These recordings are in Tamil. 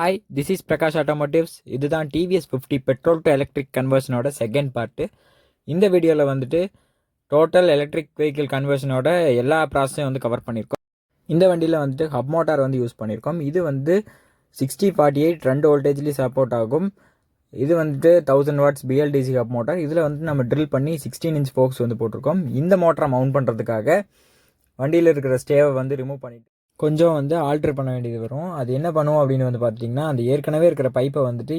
Hi, this is Prakash automotives. இதுதான் டிவிஎஸ் 50 பெட்ரோல் டு எலக்ட்ரிக் கன்வர்ஷனோட செகண்ட் பார்ட்டு. இந்த வீடியோவில் வந்துட்டு டோட்டல் எலக்ட்ரிக் வெஹிக்கிள் கன்வர்ஷனோட எல்லா ப்ராசஸையும் வந்து கவர் பண்ணியிருக்கோம். இந்த வண்டியில் வந்துட்டு ஹப் மோட்டார் வந்து யூஸ் பண்ணியிருக்கோம். இது வந்து 6048 2 வோல்டேஜ்லேயும் சப்போர்ட் ஆகும். இது வந்துட்டு 1000 வாட்ஸ் பிஎல்டிசி ஹப் மோட்டார். இதில் வந்து நம்ம ட்ரில் பண்ணி 16 இன்ச் ஃபோக்ஸ் வந்து போட்டிருக்கோம். இந்த மோட்டரை மவுண்ட் பண்ணுறதுக்காக வண்டியில் இருக்கிற ஸ்டேவை வந்து ரிமூவ் பண்ணிட்டு கொஞ்சம் வந்து ஆல்ட்ரு பண்ண வேண்டியது வரும். அது என்ன பண்ணுவோம் அப்படின்னு வந்து பார்த்தீங்கன்னா, அந்த ஏற்கனவே இருக்கிற பைப்பை வந்துட்டு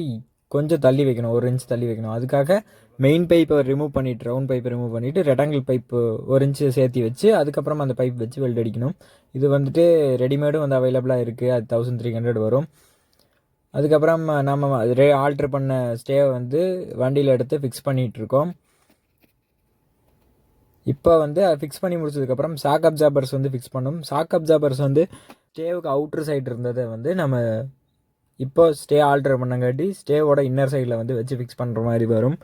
கொஞ்சம் தள்ளி வைக்கணும், 1 இன்ச் தள்ளி வைக்கணும். அதுக்காக மெயின் பைப்பை ரிமூவ் பண்ணிவிட்டு, ரவுண்ட் பைப்பை ரிமூவ் பண்ணிவிட்டு, ரெக்டாங்கிள் பைப்பு 1 இன்ச்சு சேர்த்து வச்சு அதுக்கப்புறம் அந்த பைப் வச்சு வெல்ட் அடிக்கணும். இது வந்துட்டு ரெடிமேடும் வந்து அவைலபிளாக இருக்குது. அது 1300 வரும். அதுக்கப்புறம் நம்ம ஆல்ட்ரு பண்ண ஸ்டேவை வந்து வண்டியில் எடுத்து ஃபிக்ஸ் பண்ணிகிட்ருக்கோம். இப்போ வந்து ஃபிக்ஸ் பண்ணி முடிச்சதுக்கப்புறம் ஷாக் அப்சார்பர்ஸ் வந்து ஃபிக்ஸ் பண்ணணும். ஷாக் அப்சார்பர்ஸ் வந்து ஸ்டேவுக்கு அவுட்ரு சைடு இருந்ததை வந்து நம்ம இப்போ ஸ்டே ஆல்டர் பண்ணங்காட்டி ஸ்டேவோட இன்னர் சைடில் வந்து வச்சு ஃபிக்ஸ் பண்ணுற மாதிரி வரும்.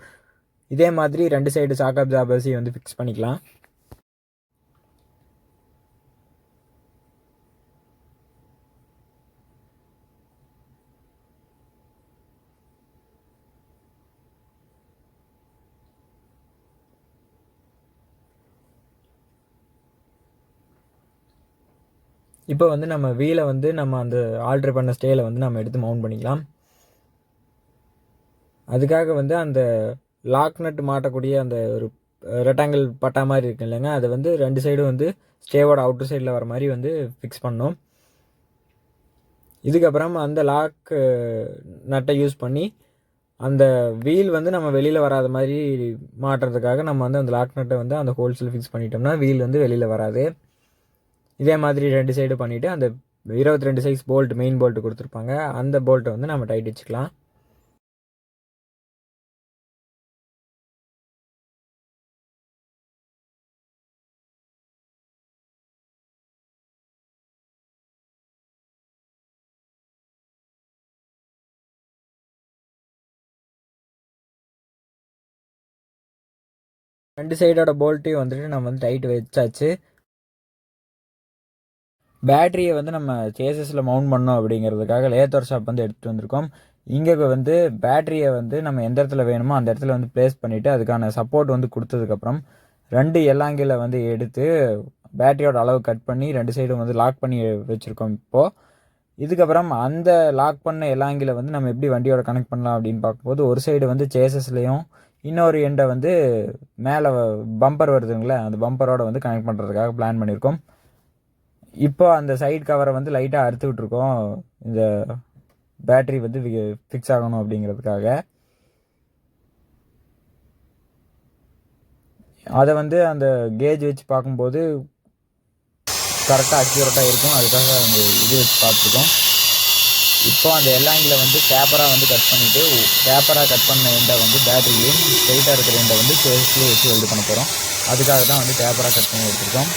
இதே மாதிரி 2 சைடு ஷாக் அப்சார்பர்ஸையும் வந்து ஃபிக்ஸ் பண்ணிக்கலாம். இப்போ வந்து நம்ம வீலை வந்து நம்ம அந்த ஆல்டர் பண்ண ஸ்டேயில் வந்து நம்ம எடுத்து மவுண்ட் பண்ணிக்கலாம். அதுக்காக வந்து அந்த லாக் நட் மாட்டக்கூடிய அந்த ஒரு ரெக்டாங்கிள் பட்டா மாதிரி இருக்கு இல்லைங்க, அதை வந்து 2 சைடும் வந்து ஸ்டேவோட அவுட்டர் சைடில் வர மாதிரி வந்து ஃபிக்ஸ் பண்ணோம். இதுக்கப்புறம் அந்த லாக் நட்டை யூஸ் பண்ணி அந்த வீல் வந்து நம்ம வெளியில் வராத மாதிரி மாட்டுறதுக்காக நம்ம வந்து அந்த லாக் நட்டை வந்து அந்த ஹோல்ஸில் ஃபிக்ஸ் பண்ணிட்டோம்னா வீல் வந்து வெளியில் வராது. இதே மாதிரி 2 சைடு பண்ணிவிட்டு அந்த 22 சைஸ் போல்ட், மெயின் போல்ட் கொடுத்துருப்பாங்க, அந்த போல்ட்டை வந்து நம்ம டைட் வச்சுக்கலாம். ரெண்டு சைடோட போல்ட்டையும் வந்துட்டு நம்ம வந்து டைட் வச்சாச்சு. பேட்டரியை வந்து நம்ம சேசஸில் மவுண்ட் பண்ணோம் அப்படிங்கிறதுக்காக லேத்தர் ஷாப் வந்து எடுத்துகிட்டு வந்திருக்கோம். இங்கே வந்து பேட்டரியை வந்து நம்ம எந்த இடத்துல வேணுமோ அந்த இடத்துல வந்து ப்ளேஸ் பண்ணிவிட்டு அதுக்கான சப்போர்ட் வந்து கொடுத்ததுக்கப்புறம் 2 எல்லாங்கில வந்து எடுத்து பேட்டரியோட அளவு கட் பண்ணி 2 சைடும் வந்து லாக் பண்ணி வச்சுருக்கோம். இப்போது இதுக்கப்புறம் அந்த லாக் பண்ண எல்லாங்கில வந்து நம்ம எப்படி வண்டியோட கனெக்ட் பண்ணலாம் அப்படின்னு பார்க்கும்போது ஒரு சைடு வந்து சேசஸ்லேயும் இன்னொரு எண்டை வந்து மேலே பம்பர் வருதுங்களே, அந்த பம்பரோட வந்து கனெக்ட் பண்ணுறதுக்காக பிளான் பண்ணியிருக்கோம். இப்போ அந்த சைட் கவரை வந்து லைட்டாக அறுத்து விட்ருக்கோம், இந்த பேட்ரி வந்து ஃபிக்ஸ் ஆகணும் அப்படிங்கிறதுக்காக. அதை வந்து அந்த கேஜ் வச்சு பார்க்கும்போது கரெக்டாக அக்யூரேட்டாக இருக்கும். அதுக்காக அந்த இது வச்சு பார்த்துருக்கோம். இப்போ அந்த எல்லாங்கில வந்து டேப்பராக வந்து கட் பண்ணிவிட்டு டேப்பராக கட் பண்ண எண்டை வந்து பேட்டரிலையும் ஸ்ட்ரைட்டாக இருக்கிற எண்டை வந்து சேஸ்லேயே வச்சு வெல்டு பண்ண போகிறோம். அதுக்காக தான் வந்து டேப்பராக கட் பண்ணி எடுத்துருக்கோம்.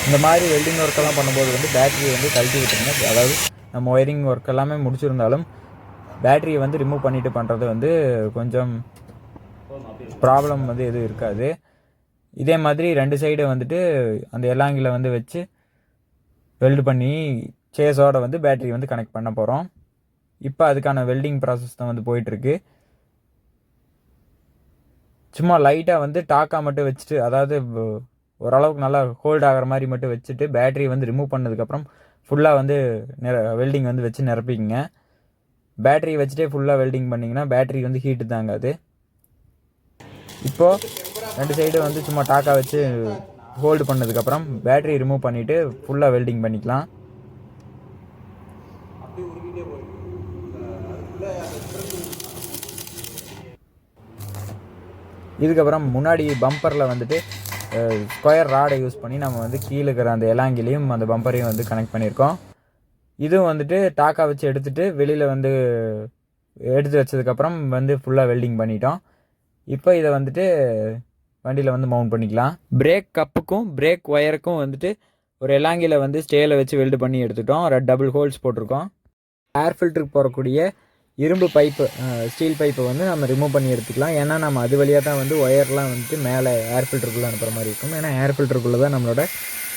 இந்த மாதிரி வெல்டிங் ஒர்க்கெல்லாம் பண்ணும்போது வந்து பேட்டரியை வந்து கழட்டி விட்டுருங்க. அதாவது நம்ம ஒயரிங் ஒர்க் எல்லாமே முடிச்சிருந்தாலும் பேட்டரியை வந்து ரிமூவ் பண்ணிவிட்டு பண்ணுறது வந்து கொஞ்சம் ப்ராப்ளம் வந்து எதுவும் இருக்காது. இதே மாதிரி 2 சைடு வந்துட்டு அந்த எல்லாங்கில வந்து வச்சு வெல்டு பண்ணி சேஸோட வந்து பேட்டரி வந்து கனெக்ட் பண்ண போகிறோம். இப்போ அதுக்கான வெல்டிங் ப்ராசஸ் தான் வந்து போயிட்டுருக்கு. சும்மா லைட்டாக வந்து டாக்காக மட்டும் வச்சுட்டு, அதாவது ஓரளவுக்கு நல்லா ஹோல்ட் ஆகிற மாதிரி மட்டும் வச்சுட்டு பேட்டரி வந்து ரிமூவ் பண்ணதுக்கப்புறம் ஃபுல்லாக வந்து வெல்டிங் வந்து வச்சு நிரப்பிங்க. பேட்டரி வச்சுட்டே ஃபுல்லாக வெல்டிங் பண்ணிங்கன்னா பேட்டரி வந்து ஹீட்டு தாங்காது. இப்போது 2 சைடு வந்து சும்மா டாக்காக வச்சு ஹோல்டு பண்ணதுக்கப்புறம் பேட்டரி ரிமூவ் பண்ணிவிட்டு ஃபுல்லாக வெல்டிங் பண்ணிக்கலாம். இதுக்கப்புறம் முன்னாடி பம்பரில் வந்துட்டு ஸ்கொயர் ராடை யூஸ் பண்ணி நம்ம வந்து கீழே இருக்கிற அந்த எலாங்கிலையும் அந்த பம்பரையும் வந்து கனெக்ட் பண்ணியிருக்கோம். இதுவும் வந்துட்டு டாக்கா வச்சு எடுத்துகிட்டு வெளியில் வந்து எடுத்து வச்சதுக்கப்புறம் வந்து ஃபுல்லாக வெல்டிங் பண்ணிட்டோம். இப்போ இதை வந்துட்டு வண்டியில் வந்து மவுண்ட் பண்ணிக்கலாம். பிரேக் கப்புக்கும் பிரேக் ஒயருக்கும் வந்துட்டு ஒரு எலாங்கில வந்து ஸ்டேல வச்சு வெல்டு பண்ணி எடுத்துட்டோம். 2 டபுள் ஹோல்ஸ் போட்டிருக்கோம். ஏர் ஃபில்டருக்கு போகக்கூடிய இரும்பு பைப்பு ஸ்டீல் பைப்பை வந்து நம்ம ரிமூவ் பண்ணி எடுத்துக்கலாம். ஏன்னா நம்ம அது வழியாக தான் வந்து ஒயர்லாம் வந்துட்டு மேலே ஏர் ஃபில்டருக்குள்ளே அனுப்புகிற மாதிரி இருக்கும். ஏன்னா ஏர் ஃபில்டருக்குள்ளே தான் நம்மளோட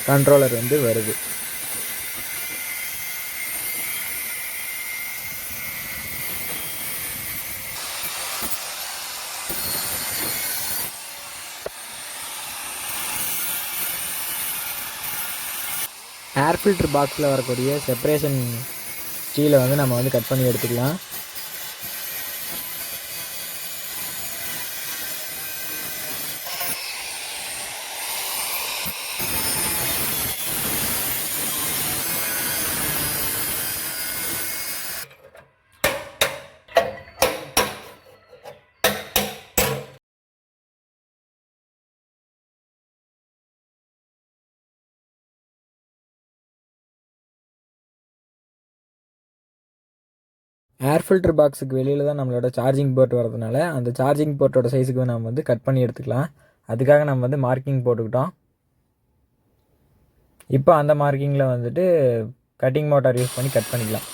கண்ட்ரோலர் வந்து வருது. ஏர் ஃபில்டர் பாக்ஸில் வரக்கூடிய செப்பரேஷன் ஸ்டீலை வந்து நம்ம வந்து கட் பண்ணி எடுத்துக்கலாம். ஏர் ஃபில்டர் பாக்ஸுக்கு வெளியில் தான் நம்மளோட சார்ஜிங் போர்ட் வரதுனால அந்த சார்ஜிங் போர்ட்டோட சைஸுக்கு நம்ம வந்து கட் பண்ணி எடுத்துக்கலாம். அதுக்காக நம்ம வந்து மார்க்கிங் போட்டுக்கிட்டோம். இப்போ அந்த மார்க்கிங்கில் வந்துட்டு கட்டிங் மோட்டார் யூஸ் பண்ணி கட் பண்ணிக்கலாம்.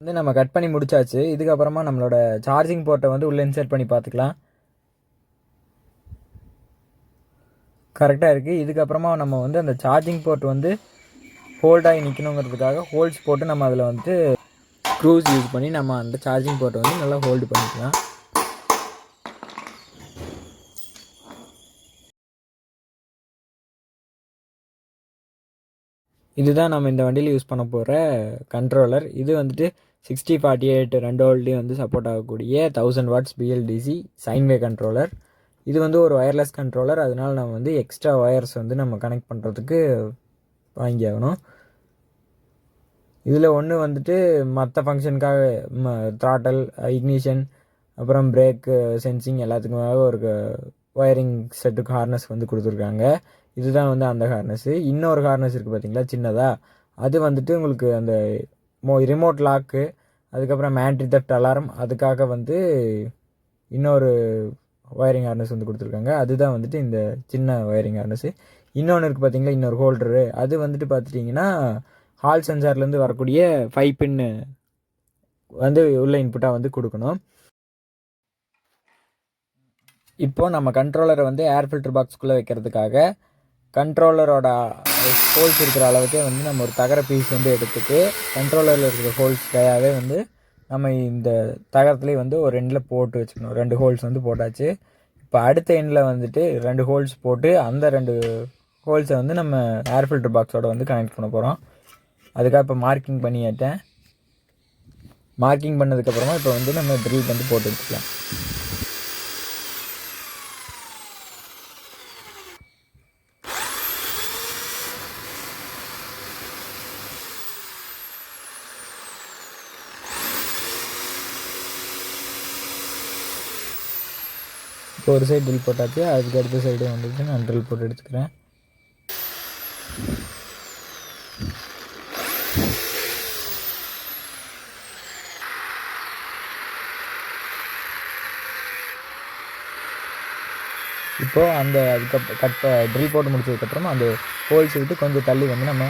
வந்து நம்ம கட் பண்ணி முடிச்சாச்சு. இதுக்கப்புறமா நம்மளோட சார்ஜிங் போர்ட்டை வந்து உள்ளே இன்சர்ட் பண்ணி பார்த்துக்கலாம். கரெக்டாக இருக்குது. இதுக்கப்புறமா நம்ம வந்து அந்த சார்ஜிங் போர்ட் வந்து ஹோல்டாகி நிற்கணுங்கிறதுக்காக ஹோல்ஸ் போட்டு நம்ம அதில் வந்து ஸ்க்ரூஸ் யூஸ் பண்ணி நம்ம அந்த சார்ஜிங் போர்ட்டை வந்து நல்லா ஹோல்டு பண்ணிக்கலாம். இதுதான் நம்ம இந்த வண்டியில் யூஸ் பண்ண போகிற கண்ட்ரோலர். இது வந்துட்டு 6048 2 வோல்ட்லேயும் வந்து சப்போர்ட் ஆகக்கூடிய 1000 வாட்ஸ் பிஎல்டிசி சைன்வே கண்ட்ரோலர். இது வந்து ஒரு ஒயர்லெஸ் கண்ட்ரோலர். அதனால் நம்ம வந்து எக்ஸ்ட்ரா ஒயர்ஸ் வந்து நம்ம கனெக்ட் பண்ணுறதுக்கு வாங்கி ஆகணும். இதில் ஒன்று வந்துட்டு மற்ற ஃபங்க்ஷனுக்காக த்ராட்டல், இக்னிஷன், அப்புறம் பிரேக்கு சென்சிங் எல்லாத்துக்குமாக ஒரு ஒயரிங் செட்டுக்கு ஹார்னஸ் வந்து கொடுத்துருக்காங்க. இதுதான் வந்து அந்த ஹார்னஸ்ஸு. இன்னொரு ஹார்னஸ் இருக்குது பார்த்தீங்களா சின்னதாக, அது வந்துட்டு உங்களுக்கு அந்த ரிமோட் லாக்கு, அதுக்கப்புறம் மேண்ட்ரி தெஃப்ட் அலாரம், அதுக்காக வந்து இன்னொரு ஒயரிங் ஹார்னஸ் வந்து கொடுத்துருக்காங்க. அதுதான் வந்துட்டு இந்த சின்ன ஒயரிங் ஹார்னஸ்ஸு. இன்னொன்று இருக்குது பார்த்தீங்களா இன்னொரு ஹோல்டரு, அது வந்துட்டு பார்த்துட்டிங்கன்னா ஹால் சென்சார்லேருந்து வரக்கூடிய 5 பின்னு வந்து உள்ள இன்புட்டாக வந்து கொடுக்கணும். இப்போது நம்ம கண்ட்ரோலரை வந்து ஏர் ஃபில்டர் பாக்ஸ்குள்ளே வைக்கிறதுக்காக கண்ட்ரோலரோட ஹோல்ஸ் இருக்கிற அளவுக்கே வந்து நம்ம ஒரு தகர பீஸ் வந்து எடுத்துகிட்டு கண்ட்ரோலரில் இருக்கிற ஹோல்ஸ் கையாகவே வந்து நம்ம இந்த தகரத்துலேயே வந்து ஒரு எண்டில் போட்டு வச்சுக்கணும். 2 ஹோல்ஸ் வந்து போட்டாச்சு. இப்போ அடுத்த எண்டில் வந்துட்டு 2 ஹோல்ஸ் போட்டு அந்த 2 ஹோல்ஸை வந்து நம்ம ஏர் ஃபில்டர் பாக்ஸோட வந்து கனெக்ட் பண்ண போகிறோம். அதுக்காக இப்போ மார்க்கிங் பண்ணிட்டேன். மார்க்கிங் பண்ணதுக்கப்புறமா இப்போ வந்து நம்ம ட்ரில் வந்து போட்டு எடுத்துக்கலாம். இப்போ ஒரு சைடு ட்ரில் போட்டாச்சு. அதுக்கு அடுத்த சைடு வந்துட்டு நான் ட்ரில் போட்டு எடுத்துக்கிறேன். இப்போது அதுக்கு ட்ரில் போட்டு முடிச்சதுக்கப்புறம் அந்த ஹோல்ஸ் விட்டு கொஞ்சம் தள்ளி வந்து நம்ம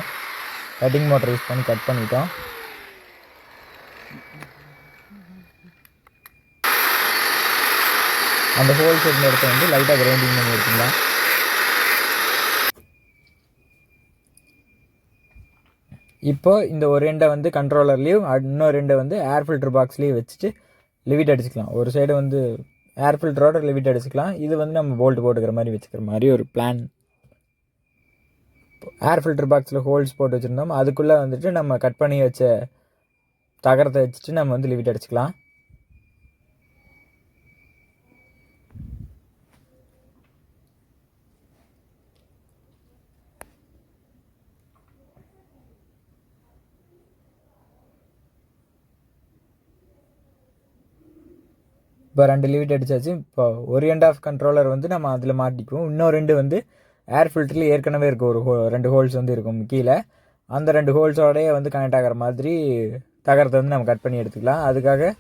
கட்டிங் மோட்டர் யூஸ் பண்ணி கட் பண்ணிட்டோம். அந்த ஹோல்ஸ் இருந்த இடத்த வந்து லைட்டாக கிரைண்டிங் பண்ணி எடுத்துக்கலாம். இப்போ இந்த ஒரு எண்டை வந்து கண்ட்ரோலர்லேயும் இன்னொரு எண்டை வந்து ஏர் ஃபில்டர் பாக்ஸ்லேயும் வச்சுட்டு லிவிட் அடிச்சுக்கலாம். ஒரு சைடு வந்து ஏர் ஃபில்டரோட லிவிட் அடிச்சுக்கலாம். இது வந்து நம்ம போல்ட் போட்டுக்கிற மாதிரி வச்சுக்கிற மாதிரி ஒரு பிளான். ஏர் ஃபில்டர் பாக்ஸில் ஹோல்ஸ் போட்டு வச்சுருந்தோம். அதுக்குள்ளே வந்துட்டு நம்ம கட் பண்ணி வச்ச தகரத்தை வச்சுட்டு நம்ம வந்து லிவிட் அடிச்சுக்கலாம். இப்போ 2 லிவிட் அடித்தாச்சு. இப்போ ஒரு எண்ட் ஆஃப் கண்ட்ரோலர் வந்து நம்ம அதில் மாட்டிக்குவோம். இன்னொரு 2 வந்து ஏர் ஃபில்டரில் ஏற்கனவே இருக்கும். ஒரு 2 ஹோல்ஸ் வந்து இருக்கும் கீழே. அந்த 2 ஹோல்ஸோடையே வந்து கனெக்ட் ஆகிற மாதிரி தகரத்தை வந்து நம்ம கட் பண்ணி எடுத்துக்கலாம். அதுக்காக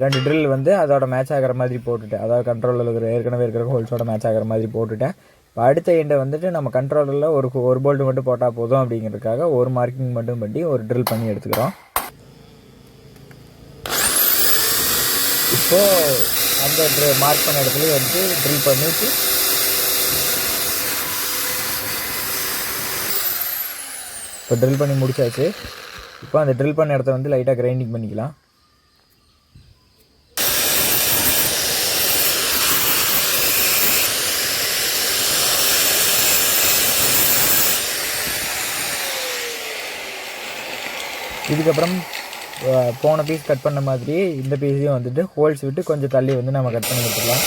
2 ட்ரில் வந்து அதோட மேட்ச் ஆகிற மாதிரி போட்டுட்டேன். அதாவது கண்ட்ரோலில் ஏற்கனவே இருக்கிற ஹோல்ஸோட மேட்ச் ஆகிற மாதிரி போட்டுட்டேன். இப்போ அடுத்த எண்டை வந்துட்டு நம்ம கண்ட்ரோலரில் ஒரு போல்ட்டு மட்டும் போட்டால் போதும் அப்படிங்கிறதுக்காக ஒரு மார்க்கிங் மட்டும் பண்ணி ஒரு ட்ரில் பண்ணி எடுத்துக்கிறோம். இப்போது அந்த மார்க் பண்ண இடத்துல வந்து ட்ரில் பண்ணிட்டு இப்போ ட்ரில் பண்ணி முடிச்சாச்சு. இப்போ அந்த ட்ரில் பண்ண இடத்த வந்து லைட்டாக கிரைண்டிங் பண்ணிக்கலாம். இதுக்கப்புறம் போன பீஸ் கட் பண்ண மாதிரியே இந்த பீஸையும் வந்துட்டு ஹோல்ஸ் விட்டு கொஞ்சம் தள்ளி வந்து நம்ம கட் பண்ணி விட்டுடலாம்.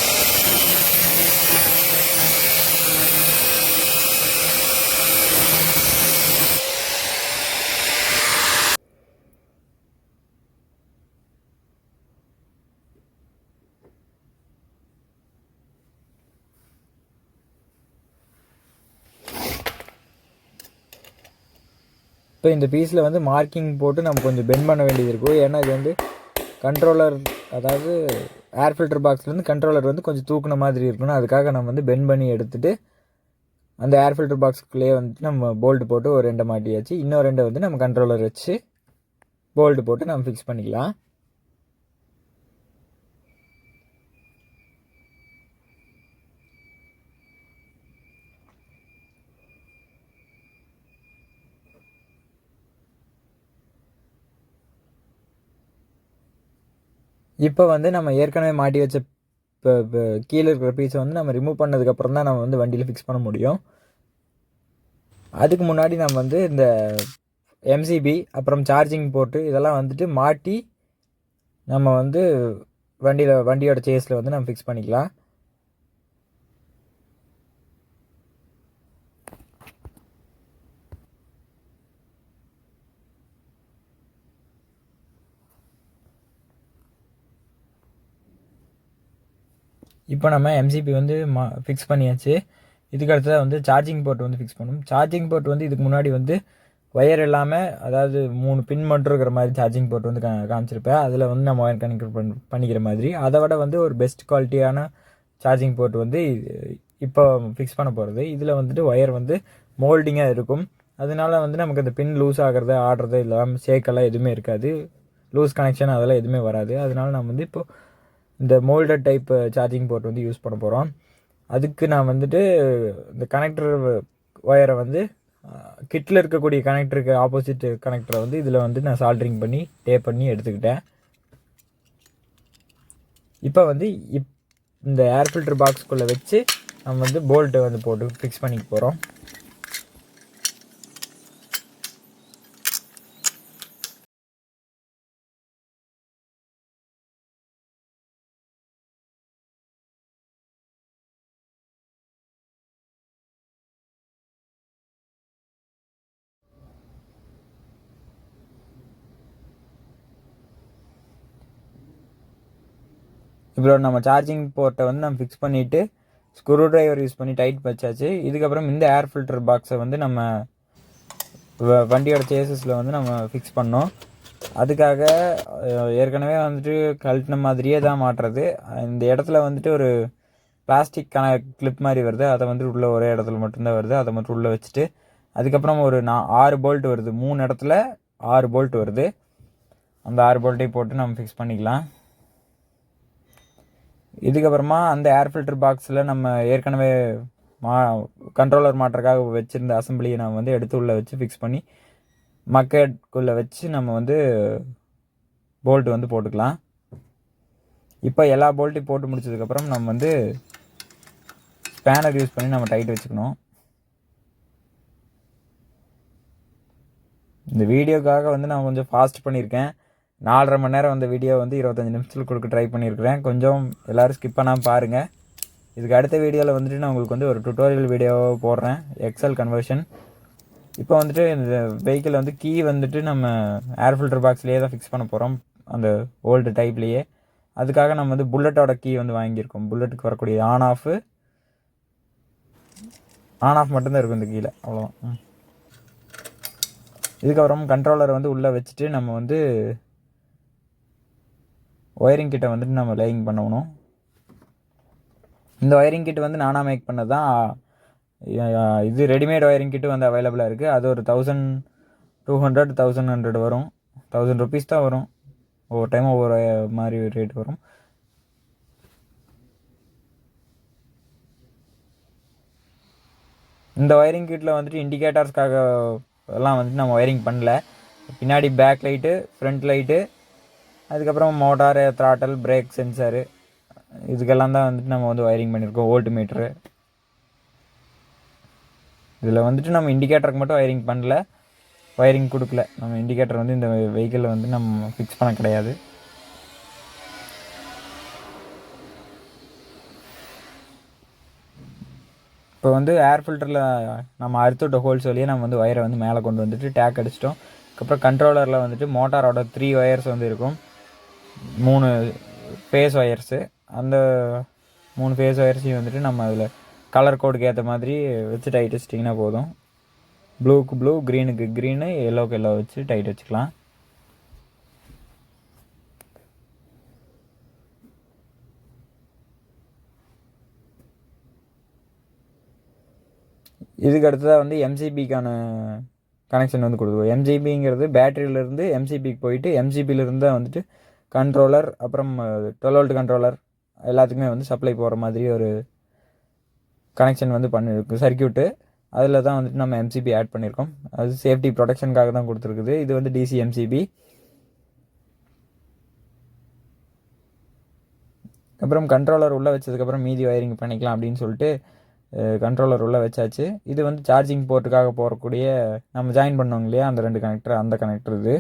இப்போ இந்த பீஸில் வந்து மார்க்கிங் போட்டு நம்ம கொஞ்சம் பெண்ட் பண்ண வேண்டியது இருக்கும். ஏன்னா இது வந்து கண்ட்ரோலர், அதாவது ஏர் ஃபில்டர் பாக்ஸ்லேருந்து கண்ட்ரோலர் வந்து கொஞ்சம் தூக்குன மாதிரி இருக்கணும். அதுக்காக நம்ம வந்து பெண்ட் பண்ணி எடுத்துகிட்டு அந்த ஏர் ஃபில்டர் பாக்ஸுக்குள்ளேயே வந்துட்டு நம்ம போல்ட்டு போட்டு ஒரு 2 மாட்டியாச்சு. இன்னொரு 2 வந்து நம்ம கண்ட்ரோலர் வச்சு போல்ட்டு போட்டு நம்ம ஃபிக்ஸ் பண்ணிக்கலாம். இப்போ வந்து நம்ம ஏற்கனவே மாட்டி வச்ச இப்போ கீழே இருக்கிற பீஸை வந்து நம்ம ரிமூவ் பண்ணதுக்கப்புறம் தான் நம்ம வந்து வண்டியில் ஃபிக்ஸ் பண்ண முடியும். அதுக்கு முன்னாடி நம்ம வந்து இந்த எம்சிபி அப்புறம் சார்ஜிங் போர்ட்டு இதெல்லாம் வந்துட்டு மாட்டி நம்ம வந்து வண்டியோட சேஸில் வந்து நம்ம ஃபிக்ஸ் பண்ணிக்கலாம். இப்போ நம்ம எம்சிபி வந்து ஃபிக்ஸ் பண்ணியாச்சு. இதுக்கு அடுத்ததாக வந்து சார்ஜிங் போர்ட் வந்து ஃபிக்ஸ் பண்ணணும். சார்ஜிங் போர்ட் வந்து இதுக்கு முன்னாடி வந்து ஒயர் இல்லாமல், அதாவது 3 பின் மட்டும் இருக்கிற மாதிரி சார்ஜிங் போர்ட் வந்து காமிச்சிருப்பேன். அதில் வந்து நம்ம ஒயர் கனெக்ட் பண்ணிக்கிற மாதிரி. அதை விட வந்து ஒரு பெஸ்ட் குவாலிட்டியான சார்ஜிங் போர்ட் வந்து இப்போ ஃபிக்ஸ் பண்ண போகிறது. இதில் வந்துட்டு ஒயர் வந்து மோல்டிங்காக இருக்கும். அதனால வந்து நமக்கு அந்த பின் லூஸ் ஆகிறது, ஆடுறது இல்லாமல் ஷேக்கெல்லாம் எதுவுமே இருக்காது. லூஸ் கனெக்ஷன் அதெல்லாம் எதுவுமே வராது. அதனால நம்ம வந்து இப்போது இந்த மோல்டட் டைப் சார்ஜிங் போர்ட் வந்து யூஸ் பண்ண போகிறோம். அதுக்கு நான் வந்துட்டு இந்த கனெக்டர் ஒயரை வந்து கிட்டில் இருக்கக்கூடிய கனெக்டருக்கு ஆப்போசிட் கனெக்டரை வந்து இதில் வந்து நான் சால்ட்ரிங் பண்ணி டேப் பண்ணி எடுத்துக்கிட்டேன். இப்போ வந்து இந்த ஏர் ஃபில்டர் பாக்ஸ்குள்ளே வச்சு நம்ம வந்து போல்ட்டை வந்து போட்டு ஃபிக்ஸ் பண்ணிக்க போகிறோம். இப்போ நம்ம சார்ஜிங் போர்ட்டை வந்து நம்ம ஃபிக்ஸ் பண்ணிவிட்டு ஸ்க்ரூ ட்ரைவர் யூஸ் பண்ணி டைட் வச்சாச்சு. இதுக்கப்புறம் இந்த ஏர் ஃபில்டர் பாக்ஸை வந்து நம்ம வண்டியோட சேசஸில் வந்து நம்ம ஃபிக்ஸ் பண்ணோம். அதுக்காக ஏற்கனவே வந்துட்டு கழட்டின மாதிரியே தான் மாட்டுறது. இந்த இடத்துல வந்துட்டு ஒரு பிளாஸ்டிக் கிளிப் மாதிரி வருது. அதை வந்துட்டு உள்ளே ஒரே இடத்துல மட்டும்தான் வருது. அதை மட்டும் உள்ளே வச்சுட்டு அதுக்கப்புறம் ஒரு 6 போல்ட் வருது. 3 இடத்துல 6 போல்ட் வருது. அந்த 6 போல்ட்டையும் போட்டு நம்ம ஃபிக்ஸ் பண்ணிக்கலாம். இதுக்கப்புறமா அந்த ஏர் ஃபில்டர் பாக்ஸில் நம்ம ஏற்கனவே கண்ட்ரோலர் மாட்டுறதுக்காக வச்சுருந்த அசம்பிளியை நம்ம வந்து எடுத்து உள்ளே வச்சு ஃபிக்ஸ் பண்ணி மக்கெட்குள்ளே வச்சு நம்ம வந்து போல்ட்டு வந்து போட்டுக்கலாம். இப்போ எல்லா போல்ட்டையும் போட்டு முடிச்சதுக்கப்புறம் நம்ம வந்து ஸ்பேனர் யூஸ் பண்ணி நம்ம டைட் வச்சுக்கணும். இந்த வீடியோக்காக வந்து நான் கொஞ்சம் ஃபாஸ்ட் பண்ணியிருக்கேன். 4.5 மணி நேரம் வந்த வீடியோ வந்து 25 நிமிஷத்தில் கொடுக்க ட்ரை பண்ணியிருக்கிறேன். கொஞ்சம் எல்லோரும் ஸ்கிப் பண்ணாமல் பாருங்கள். இதுக்கு அடுத்த வீடியோவில் வந்துட்டு நான் உங்களுக்கு வந்து ஒரு டுட்டோரியல் வீடியோவை போடுறேன், எக்ஸல் கன்வர்ஷன். இப்போ வந்துட்டு இந்த வெஹிக்கிள் வந்து கீ வந்துட்டு நம்ம ஏர் ஃபில்டர் பாக்ஸ்லேயே தான் ஃபிக்ஸ் பண்ண போகிறோம், அந்த ஓல்டு டைப்லேயே. அதுக்காக நம்ம வந்து புல்லட்டோட கீ வந்து வாங்கியிருக்கோம். புல்லட்டுக்கு வரக்கூடிய ஆன் ஆஃப் மட்டும்தான் இருக்கும் இந்த கீழே, அவ்வளோதான். இதுக்கப்புறம் கண்ட்ரோலரை வந்து உள்ளே வச்சுட்டு நம்ம வந்து ஒயரிங் கிட்ட வந்துட்டு நம்ம லேயிங் பண்ணணும். இந்த ஒயரிங் கிட் வந்து நானாக மேக் பண்ணது தான். இது ரெடிமேட் ஒயரிங் கிட்டு வந்து அவைலபிளாக இருக்குது. அது ஒரு 1200 1100 வரும். 1000 ருபீஸ் தான் வரும். ஒவ்வொரு டைம் ஒவ்வொரு மாதிரி ரேட் வரும். இந்த ஒயரிங் கிட்டில் வந்துட்டு இண்டிகேட்டர்ஸ்க்காக எல்லாம் வந்துட்டு நம்ம ஒயரிங் பண்ணல. பின்னாடி பேக் லைட்டு, ஃப்ரண்ட் லைட்டு, அதுக்கப்புறம் மோட்டாரு, த்ராட்டல், பிரேக் சென்சாரு, இதுக்கெல்லாம் தான் வந்துட்டு நம்ம வந்து ஒயரிங் பண்ணியிருக்கோம். Voltmeter. இதில் வந்துட்டு நம்ம இண்டிகேட்டருக்கு மட்டும் ஒயரிங் கொடுக்கல. நம்ம இண்டிகேட்டர் வந்து இந்த வெஹிக்கிளில் வந்து நம்ம ஃபிக்ஸ் பண்ண கிடையாது. இப்போ வந்து ஏர் ஃபில்டரில் நம்ம அறுத்துவிட்ட ஹோல்ஸ் வழியே நம்ம வந்து ஒயரை வந்து மேலே கொண்டு வந்துட்டு டேக் அடிச்சிட்டோம். அதுக்கப்புறம் கண்ட்ரோலரில் வந்துட்டு மோட்டாரோட 3 ஒயர்ஸ் வந்து இருக்கும். 3 ஃபேஸ் ஒயர்ஸு. அந்த 3 ஃபேஸ் ஒயர்ஸையும் வந்துட்டு நம்ம அதில் கலர் கோடுக்கு ஏற்ற மாதிரி வச்சு டைட் வச்சிட்டிங்கன்னா போதும். ப்ளூக்கு ப்ளூ, க்ரீனுக்கு க்ரீனு, எல்லோக்கு எல்லோ வச்சு டைட் வச்சுக்கலாம். இதுக்கு அடுத்ததாக வந்து எம்சிபிக்கான கனெக்ஷன் வந்து கொடுத்துருவோம். எம்சிபிங்கிறது பேட்டரியிலேருந்து எம்சிபிக்கு போயிட்டு எம்சிபியிலேருந்து தான் வந்துட்டு கண்ட்ரோலர், அப்புறம் 12 வோல்ட் கண்ட்ரோலர் எல்லாத்துக்குமே வந்து சப்ளை போகிற மாதிரி ஒரு கனெக்ஷன் வந்து பண்ணியிருக்கு சர்க்கியூட்டு. அதில் தான் வந்துட்டு நம்ம எம்சிபி ஆட் பண்ணியிருக்கோம். அது சேஃப்டி ப்ரொடெக்ஷனுக்காக தான் கொடுத்துருக்குது. இது வந்து டிசி எம்சிபி. அப்புறம் கண்ட்ரோலர் உள்ளே வச்சதுக்கப்புறம் மீதி ஒயரிங் பண்ணிக்கலாம் அப்படின்னு சொல்லிட்டு கண்ட்ரோலர் உள்ளே வச்சாச்சு. இது வந்து சார்ஜிங் போர்ட்டுக்காக போகக்கூடிய நம்ம ஜாயின் பண்ணோம் இல்லையா அந்த 2 கனெக்டர், அந்த கனெக்டர் இது.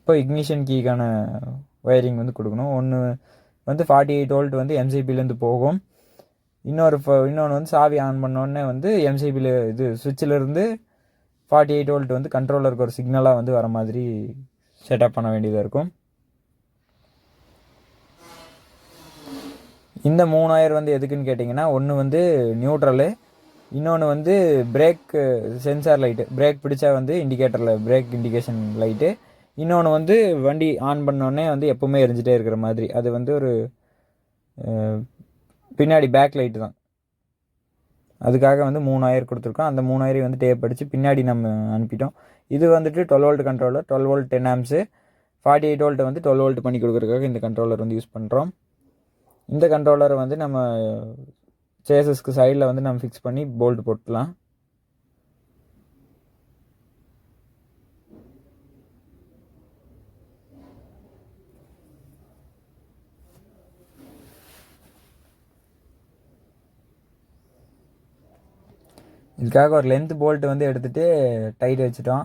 இப்போ இக்னிஷன் கீக்கான ஒயரிங் வந்து கொடுக்கணும். ஒன்று வந்து 48 வோல்ட் வந்து எம்சிபிலேருந்து போகும். இன்னொன்று வந்து சாவி ஆன் பண்ணோடனே வந்து எம்சிபியில் இது சுவிட்சிலேருந்து 48 வோல்ட் வந்து கண்ட்ரோலருக்கு ஒரு சிக்னலாக வந்து வர மாதிரி செட்டப் பண்ண வேண்டியதாக இருக்கும். இந்த 3 ஒயர் வந்து எதுக்குன்னு கேட்டிங்கன்னா, ஒன்று வந்து நியூட்ரலு, இன்னொன்று வந்து பிரேக் சென்சார் லைட்டு, பிரேக் பிடிச்சா வந்து இண்டிகேட்டரில் பிரேக் இண்டிகேஷன் லைட்டு, இன்னொன்று வந்து வண்டி ஆன் பண்ணோடனே வந்து எப்போவுமே எரிஞ்சிட்டே இருக்கிற மாதிரி. அது வந்து ஒரு பின்னாடி பேக் லைட்டு தான். அதுக்காக வந்து 3 ஒயர் கொடுத்துருக்கோம். அந்த 3 ஒயரையும் வந்து டேப் அடித்து பின்னாடி நம்ம அனுப்பிட்டோம். இது வந்துட்டு 12 வோல்ட் கண்ட்ரோலர், 12 வோல்ட் 10 ஆம்ஸு, 48 வோல்ட்டை வந்து 12 வோல்ட் பண்ணி கொடுக்குறதுக்காக இந்த கண்ட்ரோலர் வந்து யூஸ் பண்ணுறோம். இந்த கண்ட்ரோலரை வந்து நம்ம சேசஸ்க்கு சைடில் வந்து நம்ம ஃபிக்ஸ் பண்ணி போல்ட் போட்டுக்கலாம். இதுக்காக ஒரு லென்த் போல்ட் வந்து எடுத்துகிட்டு டைட் வச்சுட்டோம்.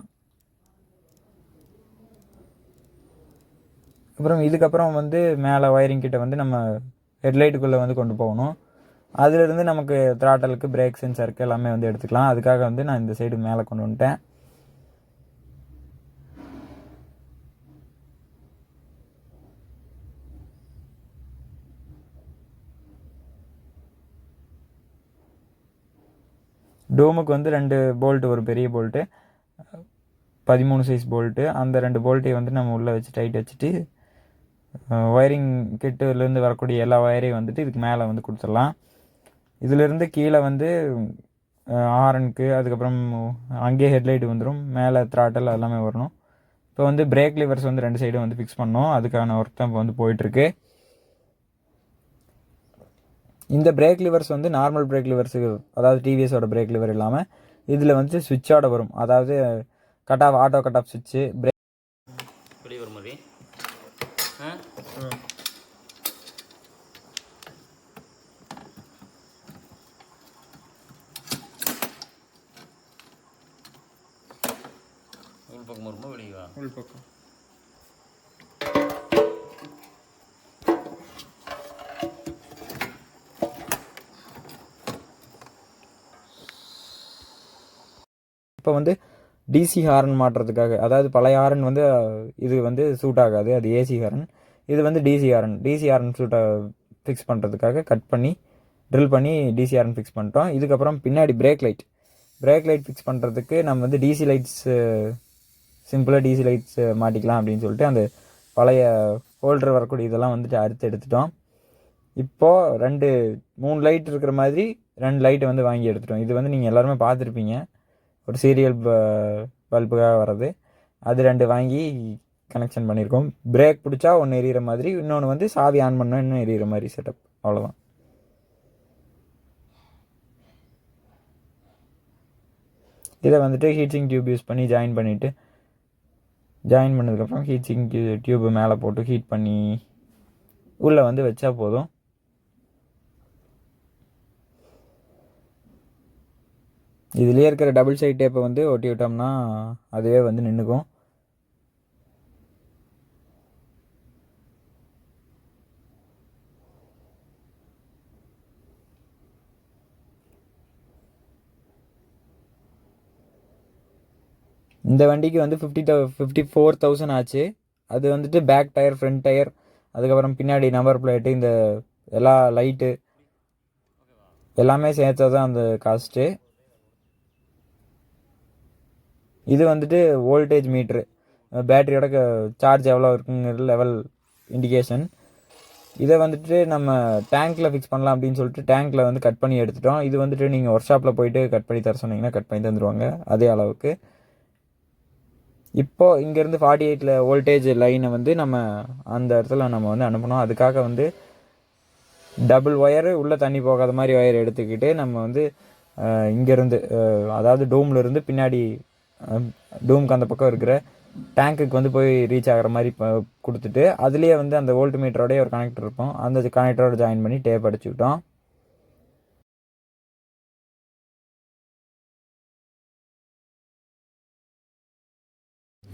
அப்புறம் இதுக்கப்புறம் வந்து மேலே ஒயரிங் கிட்ட வந்து நம்ம ஹெட்லைட்டுக்குள்ளே வந்து கொண்டு போகணும். அதிலிருந்து நமக்கு த்ராட்டலுக்கு, பிரேக் சென்சாருக்கு எல்லாமே வந்து எடுத்துக்கலாம். அதுக்காக வந்து நான் இந்த சைடு மேலே கொண்டு வந்துட்டேன். டோமுக்கு வந்து 2 போல்ட்டு, ஒரு பெரிய போல்ட்டு, 13 சைஸ் போல்ட்டு, அந்த 2 போல்ட்டையும் வந்து நம்ம உள்ளே வச்சு டைட் வச்சுட்டு ஒயரிங் கிட்டிலேருந்து வரக்கூடிய எல்லா ஒயரையும் வந்துட்டு இதுக்கு மேலே வந்து கொடுத்துடலாம். இதிலேருந்து கீழே வந்து ஹாரனுக்கு, அதுக்கப்புறம் அங்கேயே ஹெட்லைட் வந்துடும், மேலே த்ராட்டல் எல்லாமே வரணும். இப்போ வந்து பிரேக் லிவர்ஸ் வந்து 2 சைடும் வந்து ஃபிக்ஸ் பண்ணோம். அதுக்கான ஒர்க் தான் இப்போ வந்து போயிட்டுருக்கு. இந்த பிரேக் லிவர்ஸ் வந்து நார்மல் பிரேக் லிவர்ஸுக்கு, அதாவது டிவிஎஸோட பிரேக் லிவர் இல்லாமல் இதில் வந்து சுவிட்சோட வரும். அதாவது cut off, auto cut off சுவிட்சு, பிரேக் வெளியே வர மாதிரி. உள் பக்கம் வரும்போது வெளியே வா. உள் பக்கம் இப்போ வந்து டிசி ஹாரன் மாட்டுறதுக்காக, அதாவது பழைய ஹாரன் வந்து இது வந்து சூட் ஆகாது, அது ஏசி ஹாரன். இது வந்து டிசி ஹாரன் ஃபிக்ஸ் பண்ணுறதுக்காக கட் பண்ணி ட்ரில் பண்ணி டிசி ஹாரன் ஃபிக்ஸ் பண்ணிட்டோம். இதுக்கப்புறம் பின்னாடி break light, break light fix பண்ணுறதுக்கு நம்ம வந்து டிசி லைட்ஸு சிம்பிளாக டிசி லைட்ஸ் மாட்டிக்கலாம் அப்படின்னு சொல்லிட்டு அந்த பழைய ஹோல்டர் வரக்கூடிய இதெல்லாம் வந்துட்டு அறுத்து எடுத்துட்டோம். இப்போது 3 லைட் இருக்கிற மாதிரி 2 லைட்டை வந்து வாங்கி எடுத்துட்டோம். இது வந்து நீங்கள் எல்லாருமே பார்த்துருப்பீங்க, ஒரு சீரியல் பல்புக்காக வர்றது. அது 2 வாங்கி கனெக்ஷன் பண்ணியிருக்கோம். பிரேக் பிடிச்சா ஒன்று எரியிற மாதிரி, இன்னொன்று வந்து சாவி ஆன் பண்ணால் இன்னும் எரியிற மாதிரி செட்டப். அவ்வளோதான். இதை வந்துட்டு ஹீட்சிங் டியூப் யூஸ் பண்ணி ஜாயின் பண்ணதுக்கப்புறம் ஹீட்சிங் டியூப்பு மேலே போட்டு ஹீட் பண்ணி உள்ளே வந்து வச்சா போதும். இதுலேயே இருக்கிற டபுள் சைட் டேப்பை வந்து ஒட்டி விட்டோம்னா அதுவே வந்து நின்றுக்கும். இந்த வண்டிக்கு வந்து 54,000 ஆச்சு. அது வந்துட்டு பேக் டயர், ஃப்ரண்ட் டயர், அதுக்கப்புறம் பின்னாடி நம்பர் பிளேட்டு, இந்த எல்லா லைட்டு எல்லாமே சேர்த்தா தான் அந்த காஸ்ட்டு. இது வந்துட்டு வோல்டேஜ் மீட்ரு, பேட்டரியோட சார்ஜ் எவ்வளோ இருக்குங்கிற லெவல் இண்டிகேஷன். இதை வந்துட்டு நம்ம டேங்க்கில் ஃபிக்ஸ் பண்ணலாம் அப்படின்னு சொல்லிட்டு டேங்க்கில் வந்து கட் பண்ணி எடுத்துட்டோம். இது வந்துட்டு நீங்கள் ஒர்க் ஷாப்பில் போயிட்டு கட் பண்ணி தர சொன்னீங்கன்னா கட் பண்ணி தந்துடுவாங்க அதே அளவுக்கு. இப்போது இங்கேருந்து 48 வோல்டேஜ் லைனை வந்து நம்ம அந்த இடத்துல நம்ம வந்து அனுப்பணும். அதுக்காக வந்து டபுள் ஒயரு உள்ளே தண்ணி போகாத மாதிரி ஒயர் எடுத்துக்கிட்டு நம்ம வந்து இங்கேருந்து, அதாவது டூம்லேருந்து பின்னாடி டூமுக்கு அந்த பக்கம் இருக்கிற டேங்க்குக்கு வந்து போய் ரீச் ஆகிற மாதிரி கொடுத்துட்டு, அதுலேயே வந்து அந்த வோல்ட் மீட்டரோடய ஒரு கனெக்டர் இருக்கும், அந்த கனெக்டரோட ஜாயின் பண்ணி டேப் அடிச்சுக்கிட்டோம்.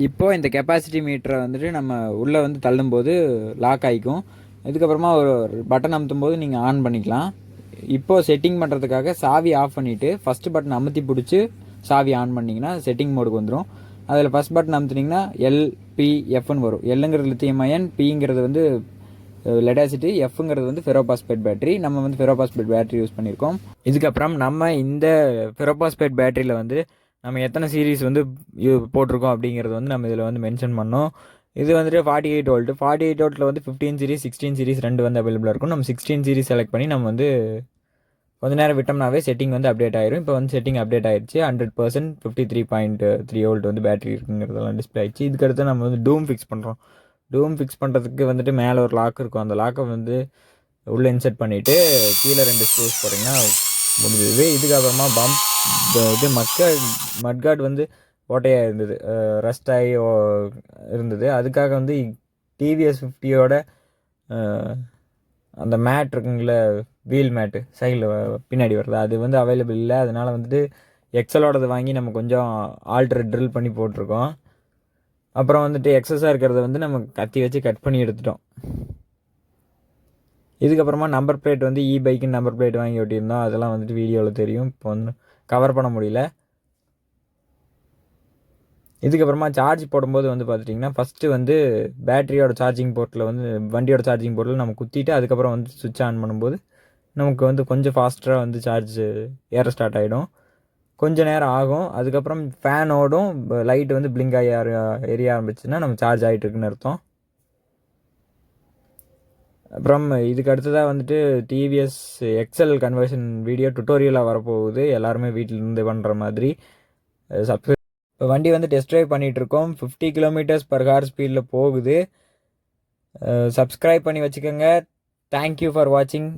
இப்போது இந்த கெப்பாசிட்டி மீட்டரை வந்துட்டு நம்ம உள்ளே வந்து தள்ளும்போது லாக் ஆகிக்கும். இதுக்கப்புறமா ஒரு பட்டன் அமுத்தும் போது நீங்கள் ஆன் பண்ணிக்கலாம். இப்போது செட்டிங் பண்ணுறதுக்காக சாவி ஆஃப் பண்ணிவிட்டு ஃபஸ்ட்டு பட்டன் அமுத்தி பிடிச்சி சாவி ஆன் பண்ணிங்கன்னா செட்டிங் மோடுக்கு வந்துடும். அதில் ஃபஸ்ட் பட்டன் அமுத்துனீங்கன்னா LPFன்னு வரும். எல்லுங்கிறது லித்தியம் அயன், பிங்கிறது வந்து லெடாசிட்டி, எஃப்ங்கிறது வந்து ஃபெரோபாஸ்பேட் பேட்டரி. நம்ம வந்து ஃபெரோபாஸ்பேட் பேட்டரி யூஸ் பண்ணியிருக்கோம். இதுக்கப்புறம் நம்ம இந்த ஃபெரோபாஸ்பேட் பேட்டரியில் வந்து நம்ம எத்தனை சீரீஸ் வந்து போட்டிருக்கோம் அப்படிங்கிறது வந்து நம்ம இதில் வந்து மென்ஷன் பண்ணோம். இது வந்துட்டு 48 வோல்ட்டு. 48 வோல்ட்டில் வந்து 15 சீரீஸ் 16 சீரீஸ் 2 வந்து அவைலபிளாக இருக்கும். நம்ம 16 சீரீஸ் செலக்ட் பண்ணி நம்ம வந்து கொஞ்ச நேரம் விட்டோம்னாவே செட்டிங் வந்து அப்டேட் ஆயிரும். இப்போ வந்து செட்டிங் அப்டேட் ஆயிடுச்சு. 100% 53.3 வோல்ட் வந்து பேட்டரி இருக்குங்கிறதெல்லாம் டிஸ்பிளே ஆயிடுச்சு. இதுக்கடுத்து நம்ம வந்து டூம் ஃபிக்ஸ் பண்ணுறோம். டூம் ஃபிக்ஸ் பண்ணுறதுக்கு வந்துட்டு மேலே ஒரு லாக் இருக்கும். அந்த லாக்கை வந்து உள்ளே இன்செர்ட் பண்ணிவிட்டு கீழே 2 ஸ்க்ரூஸ் போட்டிங்கன்னா முடிஞ்சது. இதுக்கப்புறமா இது மட்கார்டு வந்து ஓட்டையாக இருந்தது, ரஸ்ட் ஆகி இருந்தது. அதுக்காக வந்து டிவிஎஸ் 50யோட அந்த மேட் இருக்குங்கள, வீல் மேட்டு சைடில் பின்னாடி வருது, அது வந்து அவைலபிள் இல்லை. அதனால் வந்துட்டு எக்ஸலோடது வாங்கி நம்ம கொஞ்சம் ஆல்ட்ரேட் ட்ரில் பண்ணி போட்டிருக்கோம். அப்புறம் வந்துட்டு எக்ஸஸாக இருக்கிறத வந்து நம்ம கத்தி வச்சு கட் பண்ணி எடுத்துட்டோம். இதுக்கப்புறமா நம்பர் பிளேட் வந்து பைக்குன்னு நம்பர் பிளேட் வாங்கி ஒட்டியிருந்தோம். அதெல்லாம் வந்துட்டு வீடியோவில் தெரியும், இப்போ வந்து கவர் பண்ண முடியல. இதுக்கப்புறமா சார்ஜ் போடும்போது வந்து பார்த்துட்டிங்கன்னா ஃபஸ்ட்டு வந்து பேட்டரியோட சார்ஜிங் போர்ட்டில் வந்து வண்டியோட சார்ஜிங் போர்ட்டில் நம்ம குத்திட்டு அதுக்கப்புறம் வந்து சுவிட்ச் ஆன் பண்ணும்போது நமக்கு வந்து கொஞ்சம் ஃபாஸ்ட்டாக வந்து சார்ஜ் ஏற ஸ்டார்ட் ஆகிடும். கொஞ்சம் நேரம் ஆகும். அதுக்கப்புறம் ஃபேனோடும் லைட் வந்து பிளிங்க் ஆகி எரிய ஆரம்பிச்சுன்னா நம்ம சார்ஜ் ஆகிட்டு இருக்குன்னு அர்த்தம். அப்புறம் இதுக்கு அடுத்ததாக வந்துட்டு டிவிஎஸ் எக்ஸல் கன்வர்ஷன் வீடியோ டுட்டோரியலாக வரப்போகுது. எல்லாருமே வீட்டில் இருந்து பண்ணுற மாதிரி. இப்போ வண்டி வந்து டெஸ்ட் ட்ரைவ் பண்ணிகிட்ருக்கோம். 50 km/h ஸ்பீடில் போகுது. சப்ஸ்கிரைப் பண்ணி வச்சுக்கோங்க. தேங்க்யூ ஃபார் வாட்சிங்.